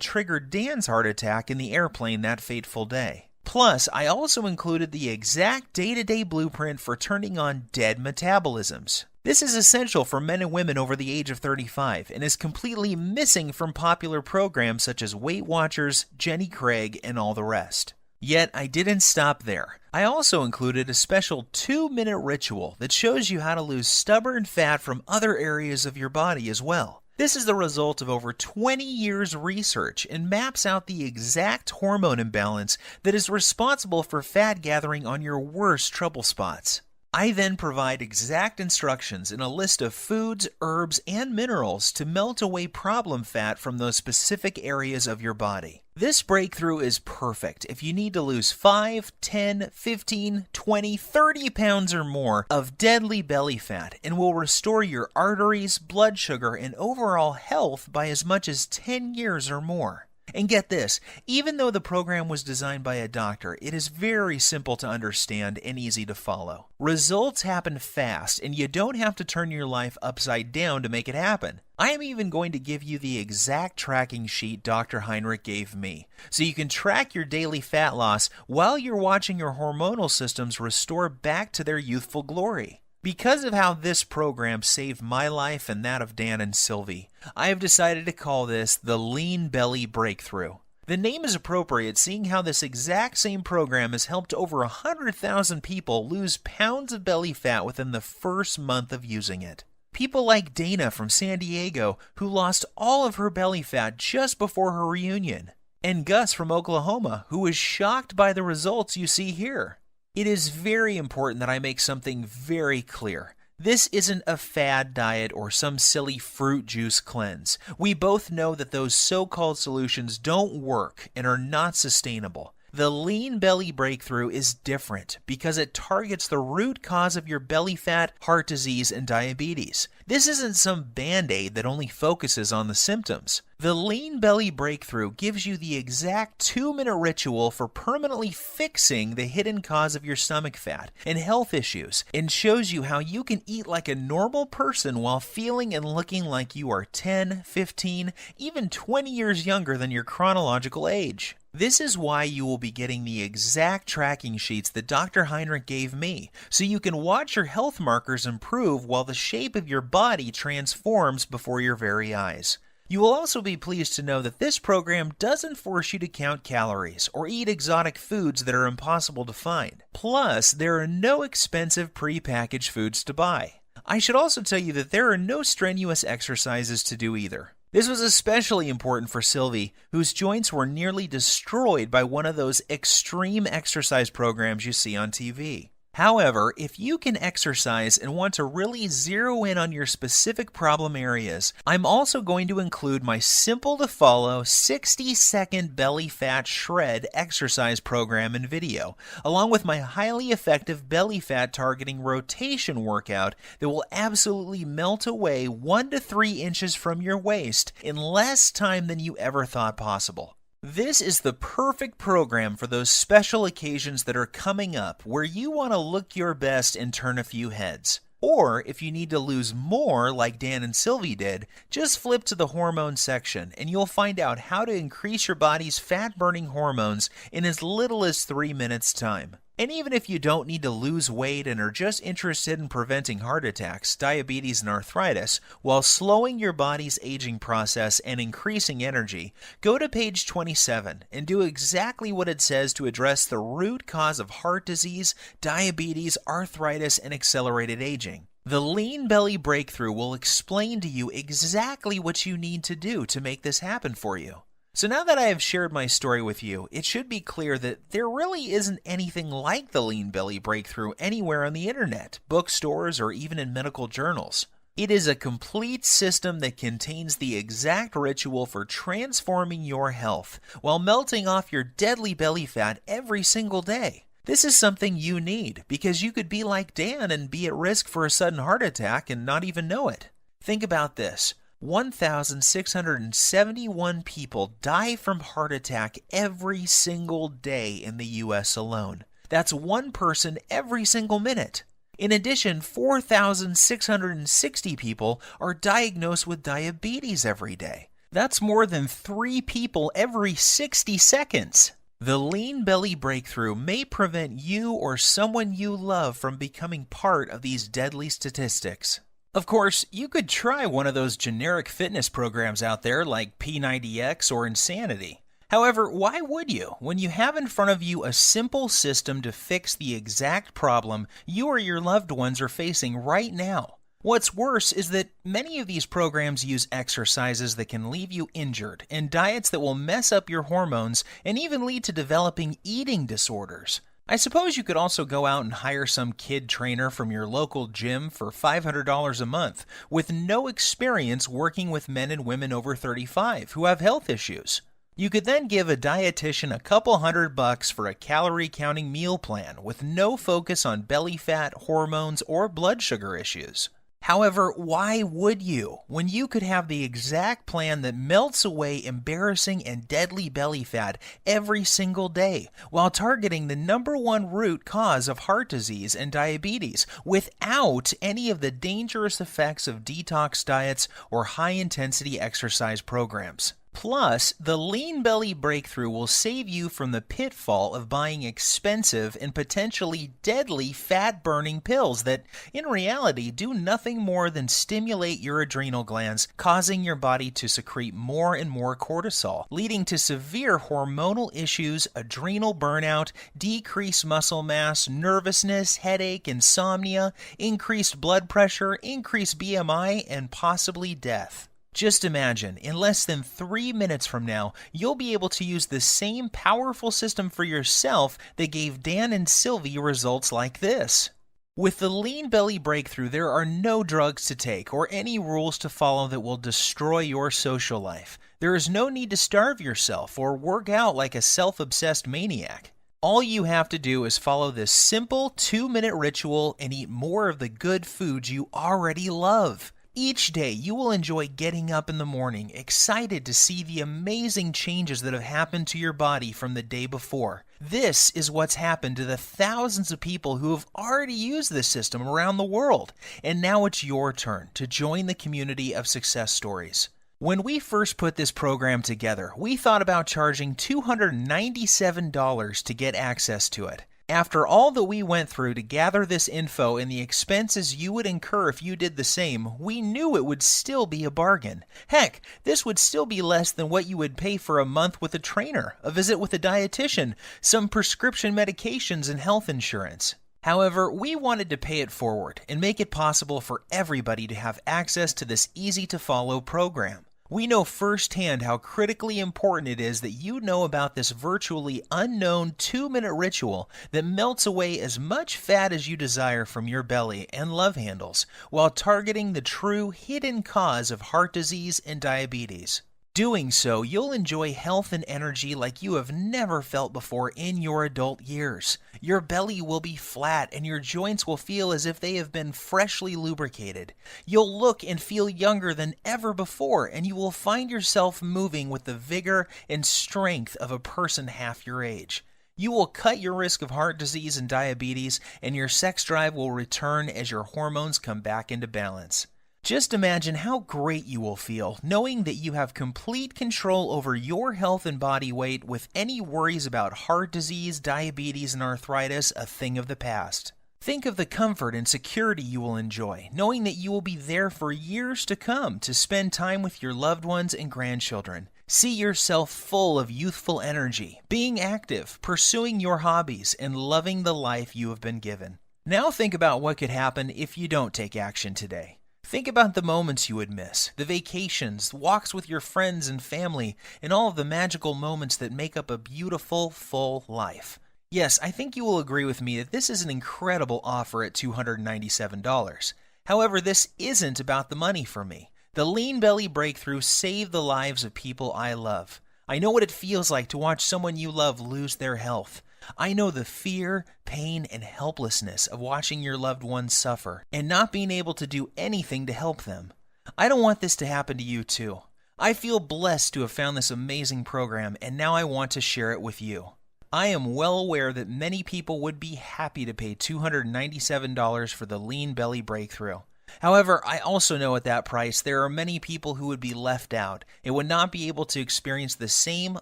triggered Dan's heart attack in the airplane that fateful day. Plus, I also included the exact day-to-day blueprint for turning on dead metabolisms. This is essential for men and women over the age of 35 and is completely missing from popular programs such as Weight Watchers, Jenny Craig, and all the rest. Yet, I didn't stop there. I also included a special 2-minute ritual that shows you how to lose stubborn fat from other areas of your body as well. This is the result of over 20 years' research and maps out the exact hormone imbalance that is responsible for fat gathering on your worst trouble spots. I then provide exact instructions in a list of foods, herbs, and minerals to melt away problem fat from those specific areas of your body. This breakthrough is perfect if you need to lose 5, 10, 15, 20, 30 pounds or more of deadly belly fat and will restore your arteries, blood sugar, and overall health by as much as 10 years or more. And get this, even though the program was designed by a doctor, it is very simple to understand and easy to follow. Results happen fast, and you don't have to turn your life upside down to make it happen. I am even going to give you the exact tracking sheet Dr. Heinrich gave me, so you can track your daily fat loss while you're watching your hormonal systems restore back to their youthful glory. Because of how this program saved my life and that of Dan and Sylvie, I have decided to call this the Lean Belly Breakthrough. The name is appropriate seeing how this exact same program has helped over 100,000 people lose pounds of belly fat within the first month of using it. People like Dana from San Diego, who lost all of her belly fat just before her reunion, and Gus from Oklahoma, who was shocked by the results you see here. It is very important that I make something very clear. This isn't a fad diet or some silly fruit juice cleanse. We both know that those so-called solutions don't work and are not sustainable. The Lean Belly Breakthrough is different because it targets the root cause of your belly fat, heart disease, and diabetes. This isn't some band-aid that only focuses on the symptoms. The Lean Belly Breakthrough gives you the exact 2-minute ritual for permanently fixing the hidden cause of your stomach fat and health issues, and shows you how you can eat like a normal person while feeling and looking like you are 10, 15, even 20 years younger than your chronological age. This is why you will be getting the exact tracking sheets that Dr. Heinrich gave me, so you can watch your health markers improve while the shape of your body transforms before your very eyes. You will also be pleased to know that this program doesn't force you to count calories or eat exotic foods that are impossible to find. Plus, there are no expensive pre-packaged foods to buy. I should also tell you that there are no strenuous exercises to do either. This was especially important for Sylvie, whose joints were nearly destroyed by one of those extreme exercise programs you see on TV. However, if you can exercise and want to really zero in on your specific problem areas, I'm also going to include my simple-to-follow 60-second belly fat shred exercise program and video, along with my highly effective belly fat targeting rotation workout that will absolutely melt away 1 to 3 inches from your waist in less time than you ever thought possible. This is the perfect program for those special occasions that are coming up where you want to look your best and turn a few heads. Or if you need to lose more like Dan and Sylvie did, just flip to the hormone section and you'll find out how to increase your body's fat-burning hormones in as little as 3 minutes' time. And even if you don't need to lose weight and are just interested in preventing heart attacks, diabetes, and arthritis, while slowing your body's aging process and increasing energy, go to page 27 and do exactly what it says to address the root cause of heart disease, diabetes, arthritis, and accelerated aging. The Lean Belly Breakthrough will explain to you exactly what you need to do to make this happen for you. So now that I have shared my story with you, it should be clear that there really isn't anything like the Lean Belly Breakthrough anywhere on the internet, bookstores, or even in medical journals. It is a complete system that contains the exact ritual for transforming your health while melting off your deadly belly fat every single day. This is something you need because you could be like Dan and be at risk for a sudden heart attack and not even know it. Think about this. 1,671 people die from heart attack every single day in the U.S. alone. That's one person every single minute. In addition, 4,660 people are diagnosed with diabetes every day. That's more than 3 people every 60 seconds. The Lean Belly Breakthrough may prevent you or someone you love from becoming part of these deadly statistics. Of course, you could try one of those generic fitness programs out there like P90X or Insanity. However, why would you when you have in front of you a simple system to fix the exact problem you or your loved ones are facing right now? What's worse is that many of these programs use exercises that can leave you injured and diets that will mess up your hormones and even lead to developing eating disorders. I suppose you could also go out and hire some kid trainer from your local gym for $500 a month with no experience working with men and women over 35 who have health issues. You could then give a dietitian a couple $100 for a calorie-counting meal plan with no focus on belly fat, hormones, or blood sugar issues. However, why would you when you could have the exact plan that melts away embarrassing and deadly belly fat every single day while targeting the #1 root cause of heart disease and diabetes without any of the dangerous effects of detox diets or high-intensity exercise programs? Plus, the Lean Belly Breakthrough will save you from the pitfall of buying expensive and potentially deadly fat-burning pills that, in reality, do nothing more than stimulate your adrenal glands, causing your body to secrete more and more cortisol, leading to severe hormonal issues, adrenal burnout, decreased muscle mass, nervousness, headache, insomnia, increased blood pressure, increased BMI, and possibly death. Just imagine, in less than 3 minutes from now, you'll be able to use the same powerful system for yourself that gave Dan and Sylvie results like this. With the Lean Belly Breakthrough, there are no drugs to take or any rules to follow that will destroy your social life. There is no need to starve yourself or work out like a self-obsessed maniac. All you have to do is follow this simple 2-minute ritual and eat more of the good foods you already love. Each day, you will enjoy getting up in the morning, excited to see the amazing changes that have happened to your body from the day before. This is what's happened to the thousands of people who have already used this system around the world. And now it's your turn to join the community of success stories. When we first put this program together, we thought about charging $297 to get access to it. After all that we went through to gather this info and the expenses you would incur if you did the same, we knew it would still be a bargain. Heck, this would still be less than what you would pay for a month with a trainer, a visit with a dietitian, some prescription medications, and health insurance. However, we wanted to pay it forward and make it possible for everybody to have access to this easy-to-follow program. We know firsthand how critically important it is that you know about this virtually unknown 2-minute ritual that melts away as much fat as you desire from your belly and love handles, while targeting the true hidden cause of heart disease and diabetes. Doing so, you'll enjoy health and energy like you have never felt before in your adult years. Your belly will be flat and your joints will feel as if they have been freshly lubricated. You'll look and feel younger than ever before, and you will find yourself moving with the vigor and strength of a person half your age. You will cut your risk of heart disease and diabetes, and your sex drive will return as your hormones come back into balance. Just imagine how great you will feel knowing that you have complete control over your health and body weight, with any worries about heart disease, diabetes, and arthritis a thing of the past. Think of the comfort and security you will enjoy, knowing that you will be there for years to come to spend time with your loved ones and grandchildren. See yourself full of youthful energy, being active, pursuing your hobbies, and loving the life you have been given. Now think about what could happen if you don't take action today. Think about the moments you would miss, the vacations, walks with your friends and family, and all of the magical moments that make up a beautiful, full life. Yes, I think you will agree with me that this is an incredible offer at $297. However, this isn't about the money for me. The Lean Belly Breakthrough saved the lives of people I love. I know what it feels like to watch someone you love lose their health. I know the fear, pain, and helplessness of watching your loved ones suffer and not being able to do anything to help them. I don't want this to happen to you too. I feel blessed to have found this amazing program, and now I want to share it with you. I am well aware that many people would be happy to pay $297 for the Lean Belly Breakthrough. However, I also know at that price there are many people who would be left out and would not be able to experience the same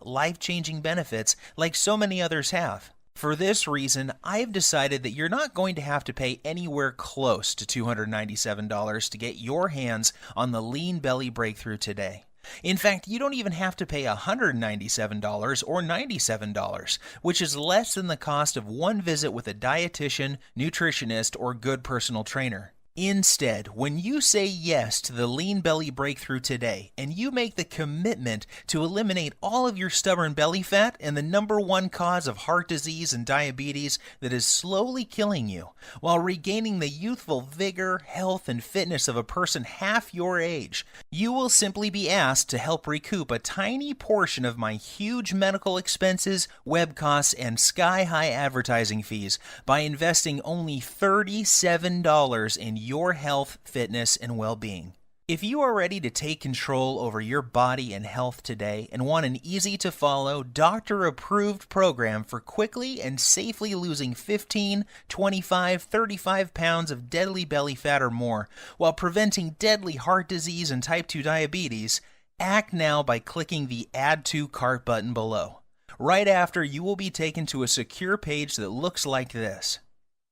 life-changing benefits like so many others have. For this reason, I've decided that you're not going to have to pay anywhere close to $297 to get your hands on the Lean Belly Breakthrough today. In fact, you don't even have to pay $197 or $97, which is less than the cost of one visit with a dietitian, nutritionist, or good personal trainer. Instead, when you say yes to the Lean Belly Breakthrough today and you make the commitment to eliminate all of your stubborn belly fat and the number one cause of heart disease and diabetes that is slowly killing you, while regaining the youthful vigor, health, and fitness of a person half your age, you will simply be asked to help recoup a tiny portion of my huge medical expenses, web costs, and sky-high advertising fees by investing only $37 in your health, fitness, and well-being. If you are ready to take control over your body and health today and want an easy-to-follow, doctor-approved program for quickly and safely losing 15, 25, 35 pounds of deadly belly fat or more while preventing deadly heart disease and type 2 diabetes, act now by clicking the Add to Cart button below. Right after, you will be taken to a secure page that looks like this.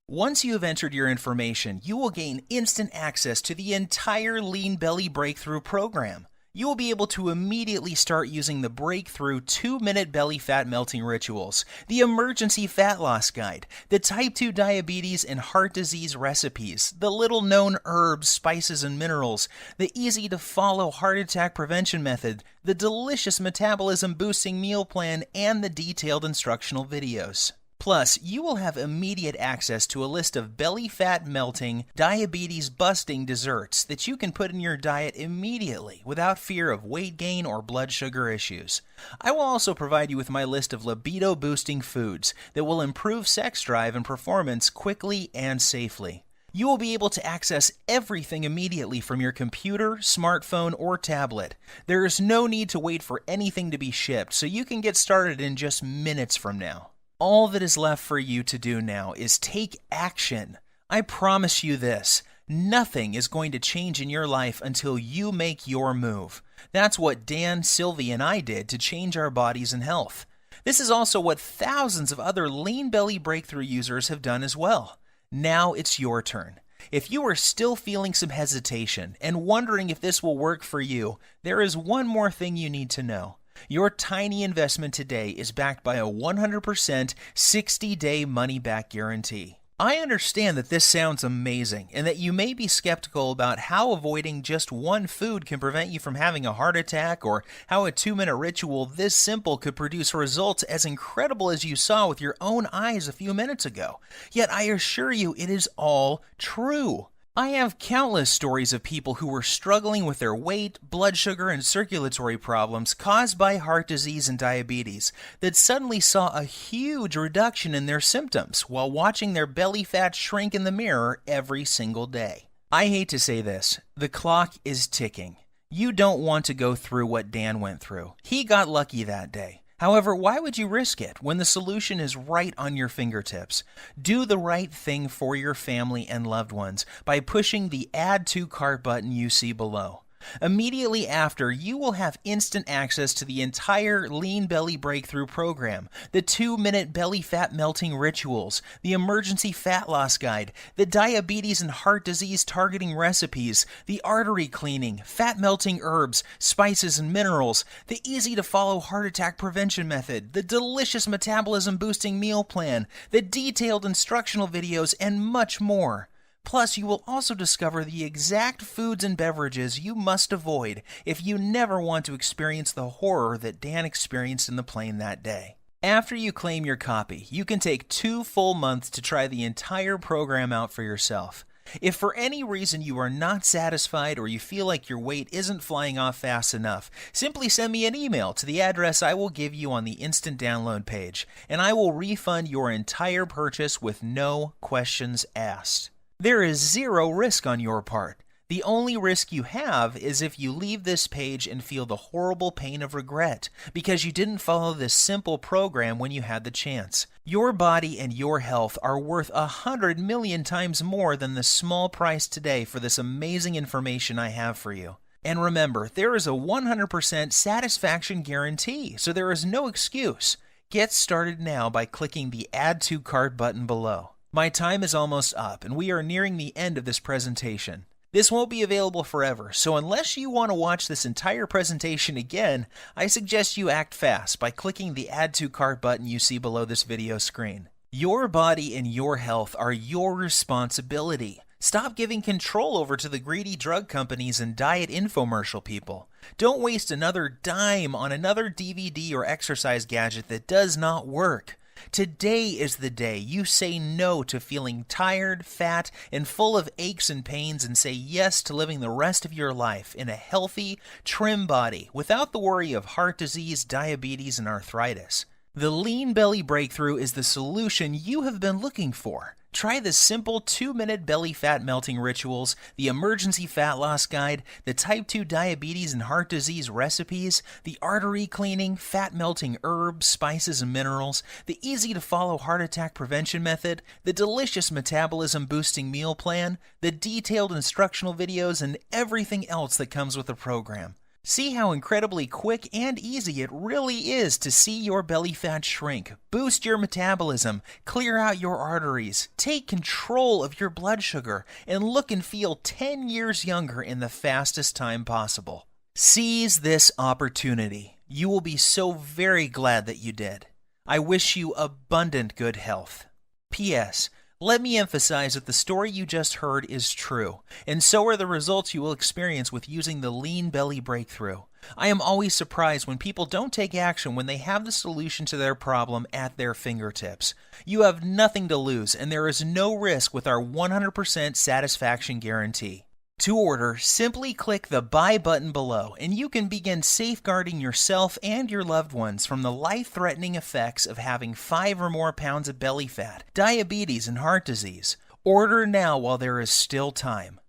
Once you have entered your information, you will gain instant access to the entire Lean Belly Breakthrough program. You will be able to immediately start using the breakthrough 2-minute belly fat melting rituals, the emergency fat loss guide, the type 2 diabetes and heart disease recipes, the little-known herbs, spices, and minerals, the easy-to-follow heart attack prevention method, the delicious metabolism-boosting meal plan, and the detailed instructional videos. Plus, you will have immediate access to a list of belly fat melting, diabetes busting desserts that you can put in your diet immediately without fear of weight gain or blood sugar issues. I will also provide you with my list of libido boosting foods that will improve sex drive and performance quickly and safely. You will be able to access everything immediately from your computer, smartphone, or tablet. There is no need to wait for anything to be shipped, so you can get started in just minutes from now. All that is left for you to do now is take action. I promise you this, nothing is going to change in your life until you make your move. That's what Dan, Sylvie, and I did to change our bodies and health. This is also what thousands of other Lean Belly Breakthrough users have done as well. Now it's your turn. If you are still feeling some hesitation and wondering if this will work for you, there is one more thing you need to know. Your tiny investment today is backed by a 100% 60-day money-back guarantee. I understand that this sounds amazing and that you may be skeptical about how avoiding just one food can prevent you from having a heart attack, or how a 2-minute ritual this simple could produce results as incredible as you saw with your own eyes a few minutes ago. Yet I assure you it is all true. I have countless stories of people who were struggling with their weight, blood sugar, and circulatory problems caused by heart disease and diabetes that suddenly saw a huge reduction in their symptoms while watching their belly fat shrink in the mirror every single day. I hate to say this, the clock is ticking. You don't want to go through what Dan went through. He got lucky that day. However, why would you risk it when the solution is right on your fingertips? Do the right thing for your family and loved ones by pushing the Add to Cart button you see below. Immediately after, you will have instant access to the entire Lean Belly Breakthrough program, the 2-minute belly fat melting rituals, the emergency fat loss guide, the diabetes and heart disease targeting recipes, the artery cleaning, fat melting herbs, spices and minerals, the easy to follow heart attack prevention method, the delicious metabolism boosting meal plan, the detailed instructional videos, and much more. Plus, you will also discover the exact foods and beverages you must avoid if you never want to experience the horror that Dan experienced in the plane that day. After you claim your copy, you can take 2 full months to try the entire program out for yourself. If for any reason you are not satisfied or you feel like your weight isn't flying off fast enough, simply send me an email to the address I will give you on the instant download page, and I will refund your entire purchase with no questions asked. There is zero risk on your part. The only risk you have is if you leave this page and feel the horrible pain of regret because you didn't follow this simple program when you had the chance. Your body and your health are worth 100 million times more than the small price today for this amazing information I have for you. And remember, there is a 100% satisfaction guarantee, so there is no excuse. Get started now by clicking the Add to Cart button below. My time is almost up, and we are nearing the end of this presentation. This won't be available forever, so unless you want to watch this entire presentation again, I suggest you act fast by clicking the Add to Cart button you see below this video screen. Your body and your health are your responsibility. Stop giving control over to the greedy drug companies and diet infomercial people. Don't waste another dime on another DVD or exercise gadget that does not work. Today is the day you say no to feeling tired, fat, and full of aches and pains, and say yes to living the rest of your life in a healthy, trim body without the worry of heart disease, diabetes, and arthritis. The Lean Belly Breakthrough is the solution you have been looking for. Try the simple 2-minute belly fat melting rituals, the emergency fat loss guide, the type 2 diabetes and heart disease recipes, the artery cleaning, fat melting herbs, spices and minerals, the easy to follow heart attack prevention method, the delicious metabolism boosting meal plan, the detailed instructional videos, and everything else that comes with the program. See how incredibly quick and easy it really is to see your belly fat shrink, boost your metabolism, clear out your arteries, take control of your blood sugar, and look and feel 10 years younger in the fastest time possible. Seize this opportunity. You will be so very glad that you did. I wish you abundant good health. P.S. Let me emphasize that the story you just heard is true, and so are the results you will experience with using the Lean Belly Breakthrough. I am always surprised when people don't take action when they have the solution to their problem at their fingertips. You have nothing to lose, and there is no risk with our 100% satisfaction guarantee. To order, simply click the Buy button below, and you can begin safeguarding yourself and your loved ones from the life-threatening effects of having 5 or more pounds of belly fat, diabetes, and heart disease. Order now while there is still time.